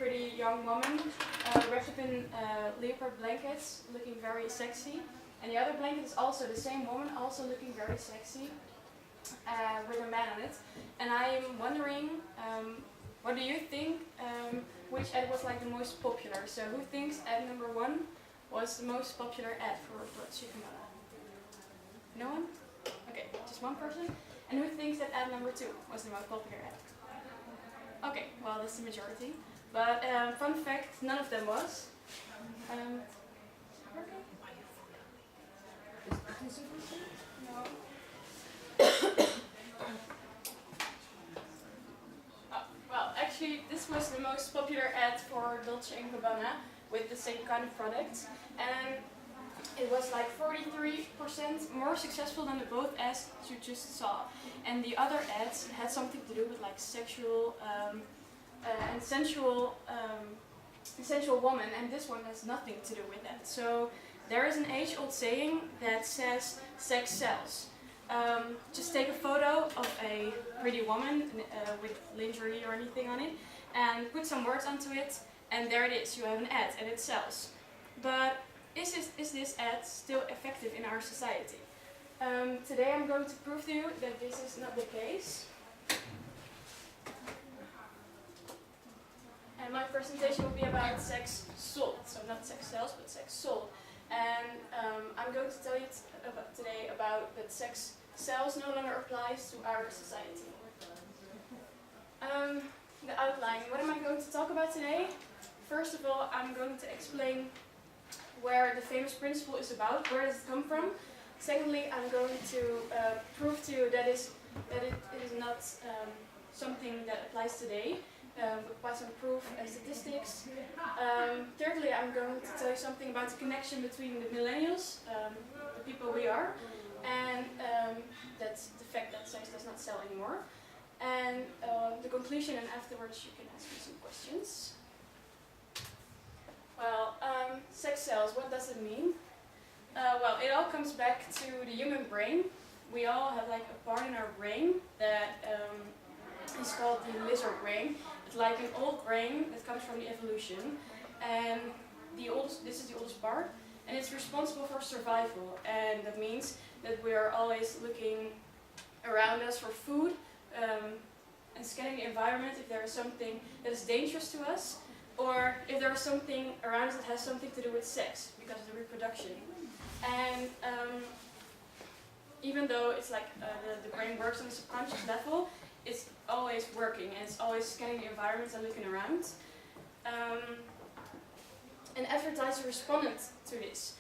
pretty young woman wrapped up in leopard blankets, looking very sexy. And the other blanket is also the same woman, also looking very sexy, with a man on it. And I'm wondering, what do you think, which ad was like the most popular? So who thinks ad number 1 was the most popular ad for Dolce & Gabbana? No one? Okay, just one person. And who thinks that ad number 2 was the most popular ad? Okay, well, that's the majority. But fun fact, none of them was. Okay. No. Well, actually, this was the most popular ad for Dolce & Gabbana with the same kind of product. And it was like 43% more successful than the both ads you just saw. And the other ads had something to do with like sexual and sensual woman, and this one has nothing to do with that. So there is an age-old saying that says sex sells. Just take a photo of a pretty woman with lingerie or anything on it and put some words onto it, and there it is, you have an ad and it sells. But is this ad still effective in our society? Today I'm going to prove to you that this is not the case. And my presentation will be about sex sold, so not sex sales, but sex sold. And I'm going to tell you today about that sex sells no longer applies to our society. The outline. What am I going to talk about today? First of all, I'm going to explain where the famous principle is about, where does it come from. Secondly, I'm going to prove to you that it is not something that applies today, by some proof and statistics. Thirdly, I'm going to tell you something about the connection between the millennials, the people we are, and that's the fact that sex does not sell anymore. And the conclusion, and afterwards you can ask me some questions. Well, sex sells, what does it mean? Well, it all comes back to the human brain. We all have like a part in our brain that is called the lizard brain. It's like an old brain that comes from the evolution, and this is the oldest part, and it's responsible for survival. And that means that we are always looking around us for food and scanning the environment if there is something that is dangerous to us, or if there is something around us that has something to do with sex because of the reproduction. And even though it's like the brain works on a subconscious level, it's always working and it's always scanning the environment and looking around. And advertisers responded to this.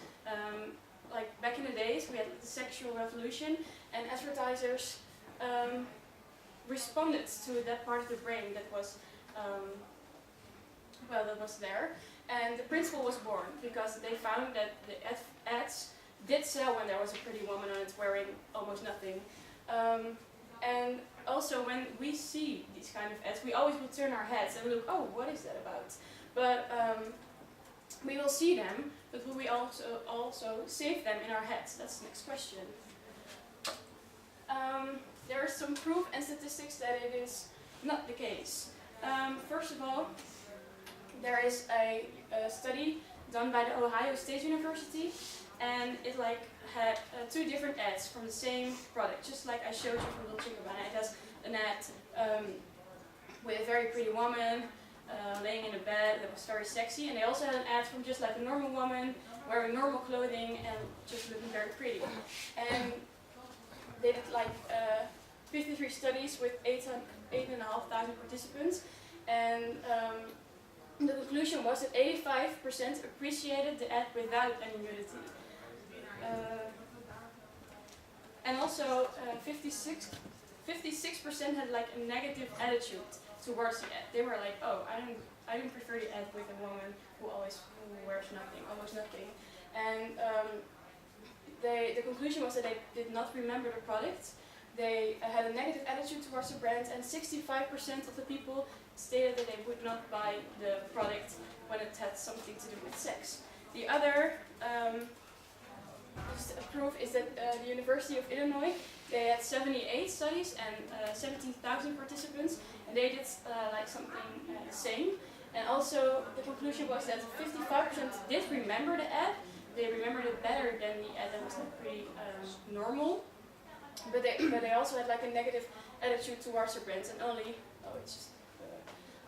Like back in the days, we had the sexual revolution, and advertisers responded to that part of the brain that was that was there. And the principle was born because they found that the ads did sell when there was a pretty woman on it wearing almost nothing. And also when we see these kind of ads, we always will turn our heads and we look, oh, what is that about? But we will see them, but will we also save them in our heads? That's the next question. There is some proof and statistics that it is not the case. First of all, there is a study done by the Ohio State University, and it had 2 different ads from the same product, just like I showed you from Dolce & Gabbana. It has an ad with a very pretty woman laying in a bed that was very sexy, and they also had an ad from just like a normal woman wearing normal clothing and just looking very pretty. And they did like 53 studies with 8,500 participants, and the conclusion was that 85% appreciated the ad without any nudity. And also 56% had like a negative attitude towards the ad. They were like, oh, I don't prefer the ad with a woman who wears nothing, almost nothing. And the conclusion was that they did not remember the product. They had a negative attitude towards the brand, and 65% of the people stated that they would not buy the product when it had something to do with sex. The other proof is that the University of Illinois, they had 78 studies and 17,000 participants, and they did like something the same. And also the conclusion was that 55% did remember the ad. They remembered it better than the ad that was like pretty normal. But they also had like a negative attitude towards their brands, and only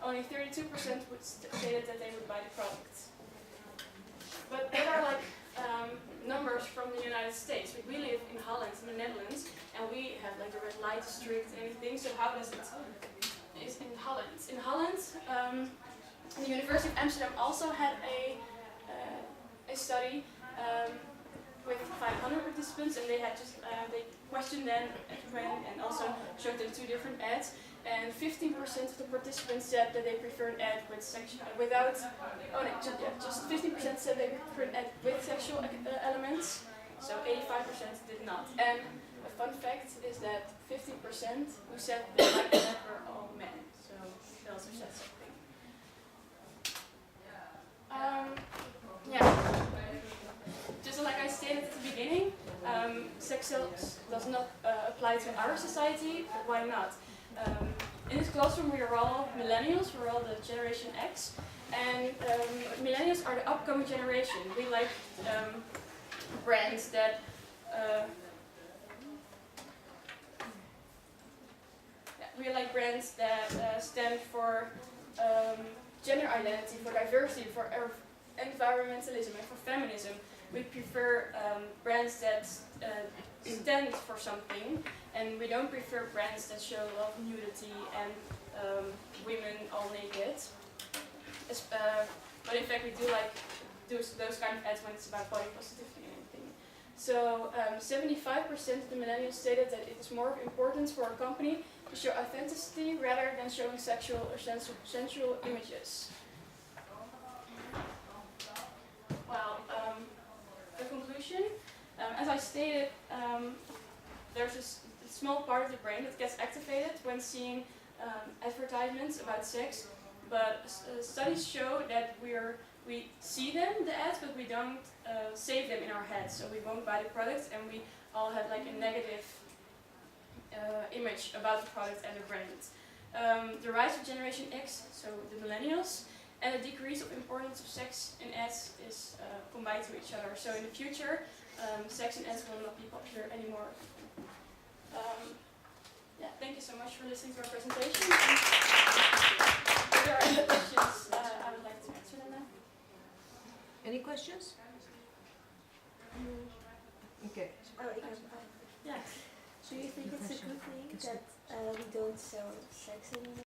32% would stated that they would buy the product. But there are like numbers from the United States. We live in Holland, in the Netherlands, and we have like the red light district and everything. So how does it is in Holland? In Holland, the University of Amsterdam also had a study with 500 participants, and they had just they questioned them and also showed them 2 different ads. And 15% of the participants said that they prefer an ad with just 15% said they prefer an ad with sexual elements. So 85% did not. And a fun fact is that 15% who said they liked that were all men. So that also said something. Yeah. Just like I stated at the beginning, sex sales does not apply to our society, but why not? In this classroom we are all millennials, we're all the Generation X, and millennials are the upcoming generation. We like brands that stand for gender identity, for diversity, for environmentalism, and for feminism. We prefer brands that stand for something, and we don't prefer brands that show a lot of nudity and women all naked. But in fact, we do like those kind of ads when it's about body positivity and everything. So 75% of the millennials stated that it is more important for a company to show authenticity rather than showing sexual or sensual images. Well, the conclusion, as I stated, there's a small part of the brain that gets activated when seeing advertisements about sex, but studies show that we see them, the ads, but we don't save them in our heads, so we won't buy the product, and we all have like a negative image about the product and the brand. The rise of Generation X, so the millennials, and the decrease of importance of sex in ads is combined to each other. So in the future, sex in ads will not be popular anymore. Yeah, thank you so much for listening to our presentation. If there are any questions, I would like to answer them now. Any questions? Okay. Yeah. Do you think it's a good thing that we don't sell sex anymore?